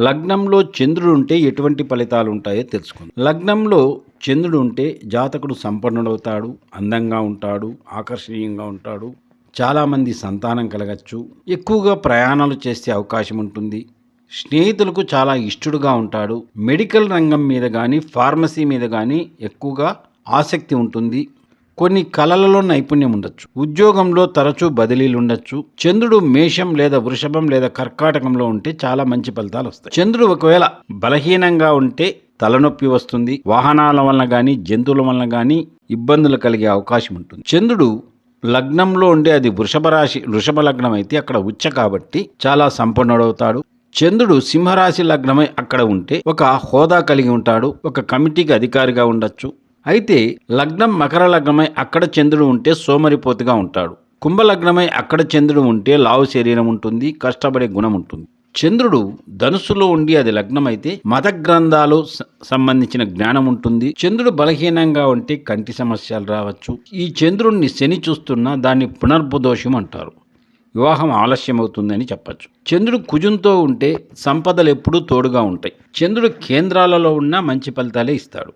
లగ్నంలో చంద్రుడు ఉంటే ఎటువంటి ఫలితాలు ఉంటాయో తెలుసుకుందాం. లగ్నంలో చంద్రుడు ఉంటే జాతకుడు సంపన్నుడవుతాడు, అందంగా ఉంటాడు, ఆకర్షణీయంగా ఉంటాడు, చాలామంది సంతానం కలగచ్చు, ఎక్కువగా ప్రయాణాలు చేసే అవకాశం ఉంటుంది, స్నేహితులకు చాలా ఇష్టడుగా ఉంటాడు, మెడికల్ రంగం మీద కానీ ఫార్మసీ మీద కానీ ఎక్కువగా ఆసక్తి ఉంటుంది, కొన్ని కళలలో నైపుణ్యం ఉండొచ్చు, ఉద్యోగంలో తరచూ బదిలీలు ఉండొచ్చు. చంద్రుడు మేషం లేదా వృషభం లేదా కర్కాటకంలో ఉంటే చాలా మంచి ఫలితాలు వస్తాయి. చంద్రుడు ఒకవేళ బలహీనంగా ఉంటే తలనొప్పి వస్తుంది, వాహనాల వలన కానీ జంతువుల వలన కానీ ఇబ్బందులు కలిగే అవకాశం ఉంటుంది. చంద్రుడు లగ్నంలో ఉండే అది వృషభ లగ్నం అయితే అక్కడ ఉచ్చ కాబట్టి చాలా సంపన్నుడవుతాడు. చంద్రుడు సింహరాశి లగ్నమై అక్కడ ఉంటే ఒక హోదా కలిగి ఉంటాడు, ఒక కమిటీకి అధికారిగా ఉండొచ్చు. అయితే లగ్నం మకర లగ్నమై అక్కడ చంద్రుడు ఉంటే సోమరిపోతుగా ఉంటాడు. కుంభలగ్నమై అక్కడ చంద్రుడు ఉంటే లావు శరీరం ఉంటుంది, కష్టపడే గుణం ఉంటుంది. చంద్రుడు ధనుస్సులో ఉండి అది లగ్నమైతే మత గ్రంథాలు సంబంధించిన జ్ఞానం ఉంటుంది. చంద్రుడు బలహీనంగా ఉంటే కంటి సమస్యలు రావచ్చు. ఈ చంద్రుడిని శని చూస్తున్నా దాన్ని పునర్బుదోషం అంటారు. వివాహం ఆలస్యమవుతుందని చెప్పచ్చు. చంద్రుడు కుజుంతో ఉంటే సంపదలు ఎప్పుడూ తోడుగా ఉంటాయి. చంద్రుడు కేంద్రాలలో ఉన్న మంచి ఫలితాలే ఇస్తాడు.